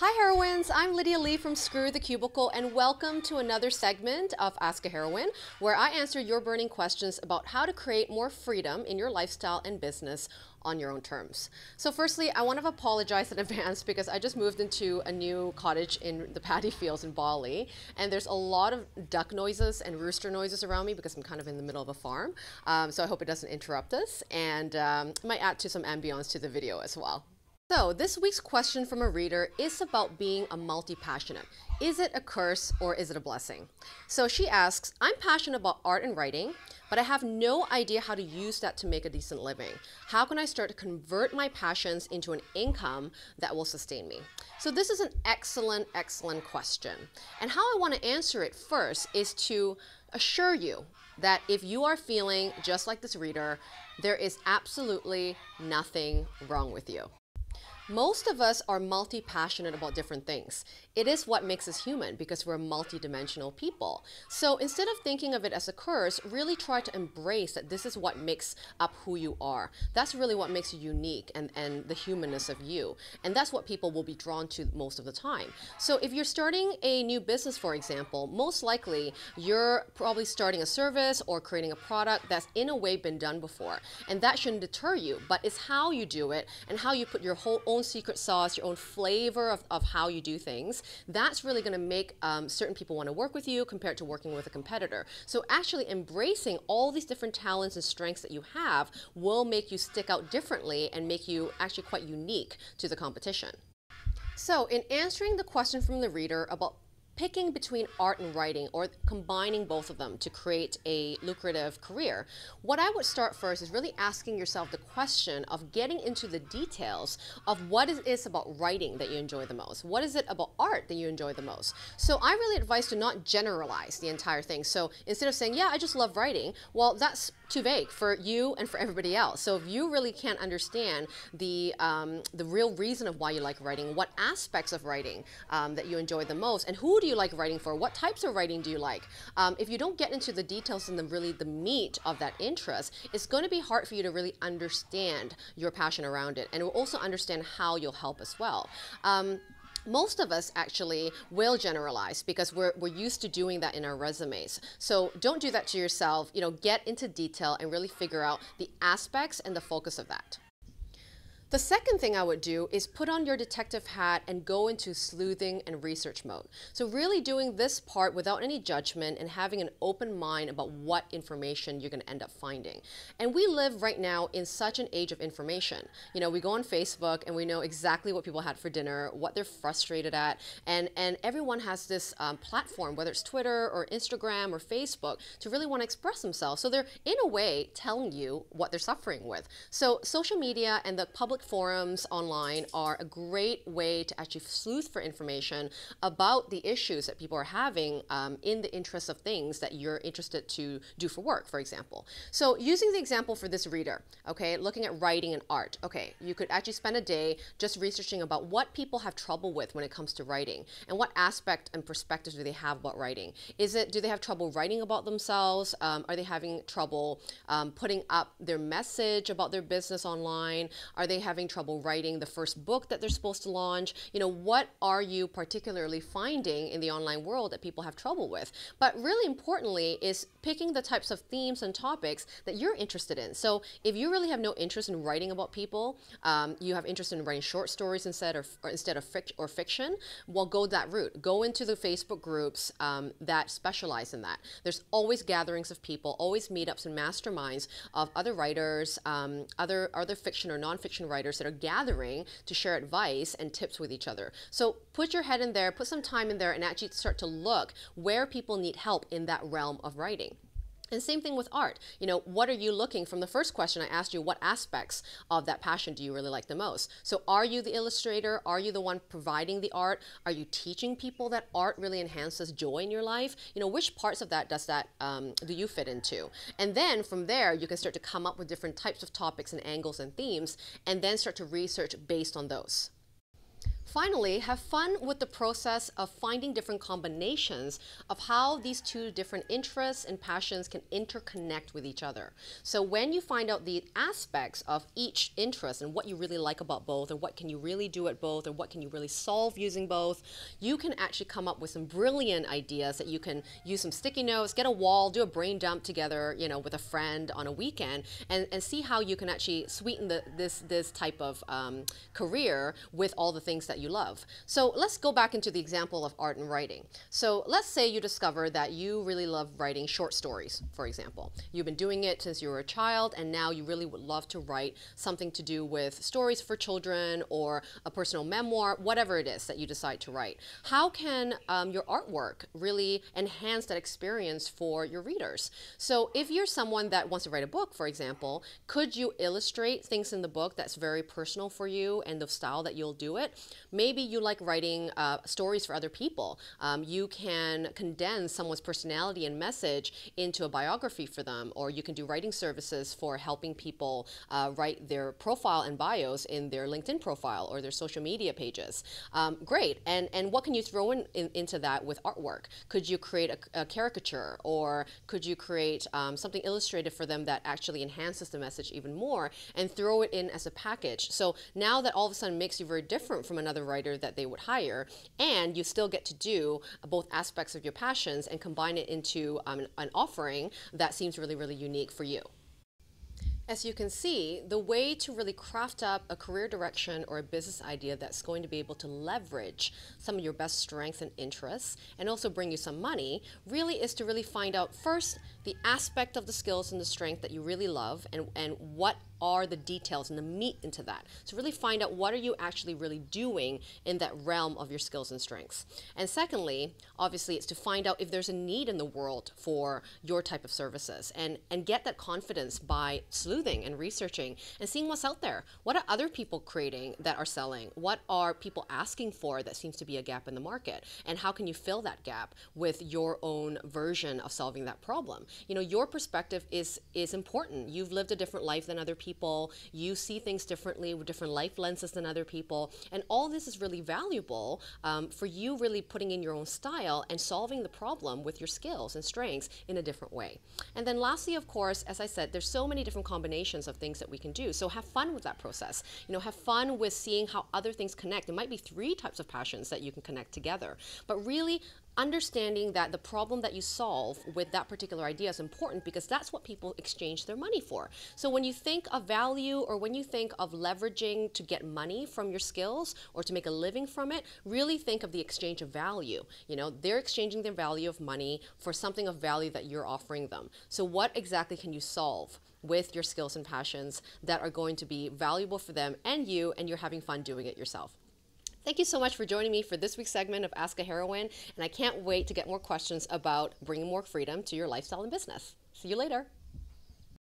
Hi heroines, I'm Lydia Lee from Screw the Cubicle and welcome to another segment of Ask a Heroine where I answer your burning questions about how to create more freedom in your lifestyle and business on your own terms. So firstly, I want to apologize in advance because I just moved into a new cottage in the paddy fields in Bali and there's a lot of duck noises and rooster noises around me because I'm kind of in the middle of a farm. So I hope it doesn't interrupt us and might add to some ambience to the video as well. So this week's question from a reader is about being a multi-passionate. Is it a curse or is it a blessing? So she asks, I'm passionate about art and writing, but I have no idea how to use that to make a decent living. How can I start to convert my passions into an income that will sustain me? So this is an excellent question. And how I want to answer it first is to assure you that if you are feeling just like this reader, there is absolutely nothing wrong with you. Most of us are multi-passionate about different things. It is what makes us human because we're multi-dimensional people. So instead of thinking of it as a curse, really try to embrace that this is what makes up who you are. That's really what makes you unique and the humanness of you. And that's what people will be drawn to most of the time. So if you're starting a new business, for example, most likely you're probably starting a service or creating a product that's in a way been done before. And that shouldn't deter you, but it's how you do it and how you put your whole own secret sauce, your own flavor of how you do things. That's really going to make certain people want to work with you compared to working with a competitor. So actually embracing all these different talents and strengths that you have will make you stick out differently and make you actually quite unique to the competition. So in answering the question from the reader about picking between art and writing or combining both of them to create a lucrative career, what I would start first is really asking yourself the question of getting into the details of what it is about writing that you enjoy the most. What is it about art that you enjoy the most? So I really advise to not generalize the entire thing. So instead of saying, yeah, I just love writing, well, that's too vague for you and for everybody else. So if you really can't understand the real reason of why you like writing, what aspects of writing that you enjoy the most, and who do you like writing for? What types of writing do you like? If you don't get into the details and the meat of that interest, it's going to be hard for you to really understand your passion around it, and also understand how you'll help as well. Most of us actually will generalize because we're used to doing that in our resumes. So don't do that to yourself. You know, get into detail and really figure out the aspects and the focus of that. The second thing I would do is put on your detective hat and go into sleuthing and research mode. So really doing this part without any judgment and having an open mind about what information you're going to end up finding. And we live right now in such an age of information. You know, we go on Facebook and we know exactly what people had for dinner, what they're frustrated at, and everyone has this platform, whether it's Twitter or Instagram or Facebook, to really want to express themselves. So they're in a way telling you what they're suffering with. So social media and the public forums online are a great way to actually sleuth for information about the issues that people are having in the interest of things that you're interested to do for work, for example. So using the example for this reader, okay, looking at writing and art, okay, you could actually spend a day just researching about what people have trouble with when it comes to writing and what aspect and perspectives do they have about writing. Do they have trouble writing about themselves? Are they having trouble putting up their message about their business online? Are they having trouble writing the first book that they're supposed to launch? You know, what are you particularly finding in the online world that people have trouble with? But really importantly is picking the types of themes and topics that you're interested in. So if you really have no interest in writing about people, you have interest in writing short stories instead of fiction, well, go that route. Go into the Facebook groups that specialize in that. There's always gatherings of people, always meetups and masterminds of other writers, other fiction or nonfiction writers that are gathering to share advice and tips with each other. So put your head in there, put some time in there, and actually start to look where people need help in that realm of writing. And same thing with art. You know, what are you looking from the first question I asked you, what aspects of that passion do you really like the most? So are you the illustrator? Are you the one providing the art? Are you teaching people that art really enhances joy in your life? You know, which parts of that do you fit into? And then from there, you can start to come up with different types of topics and angles and themes, and then start to research based on those. Finally, have fun with the process of finding different combinations of how these two different interests and passions can interconnect with each other. So when you find out the aspects of each interest and what you really like about both, and what can you really do at both, and what can you really solve using both, you can actually come up with some brilliant ideas that you can use some sticky notes, get a wall, do a brain dump together, with a friend on a weekend, and see how you can actually sweeten this type of career with all the things that you love. So let's go back into the example of art and writing. So let's say you discover that you really love writing short stories, for example. You've been doing it since you were a child, and now you really would love to write something to do with stories for children or a personal memoir, whatever it is that you decide to write. How can your artwork really enhance that experience for your readers? So if you're someone that wants to write a book, for example, could you illustrate things in the book that's very personal for you and the style that you'll do it? Maybe you like writing stories for other people. You can condense someone's personality and message into a biography for them, or you can do writing services for helping people write their profile and bios in their LinkedIn profile or their social media pages. Great. And what can you throw into that with artwork? Could you create a caricature, or could you create something illustrated for them that actually enhances the message even more and throw it in as a package? So now that all of a sudden makes you very different from another writer that they would hire, and you still get to do both aspects of your passions and combine it into an offering that seems really, really unique for you. As you can see, the way to really craft up a career direction or a business idea that's going to be able to leverage some of your best strengths and interests and also bring you some money really is to really find out first the aspect of the skills and the strength that you really love, and what are the details and the meat into that. So really find out what are you actually really doing in that realm of your skills and strengths. And secondly, obviously, it's to find out if there's a need in the world for your type of services, and get that confidence by sleuthing and researching and seeing what's out there. What are other people creating that are selling? What are people asking for that seems to be a gap in the market? And how can you fill that gap with your own version of solving that problem? Your perspective is important. You've lived a different life than other people. You see things differently with different life lenses than other people. And all this is really valuable for you really putting in your own style and solving the problem with your skills and strengths in a different way. And then lastly, of course, as I said, there's so many different combinations of things that we can do. So have fun with that process. Have fun with seeing how other things connect. It might be 3 types of passions that you can connect together, but really understanding that the problem that you solve with that particular idea is important, because that's what people exchange their money for. So when you think of value, or when you think of leveraging to get money from your skills or to make a living from it, really think of the exchange of value. They're exchanging their value of money for something of value that you're offering them. So what exactly can you solve with your skills and passions that are going to be valuable for them and you, and you're having fun doing it yourself? Thank you so much for joining me for this week's segment of Ask a Heroine, and I can't wait to get more questions about bringing more freedom to your lifestyle and business. See you later.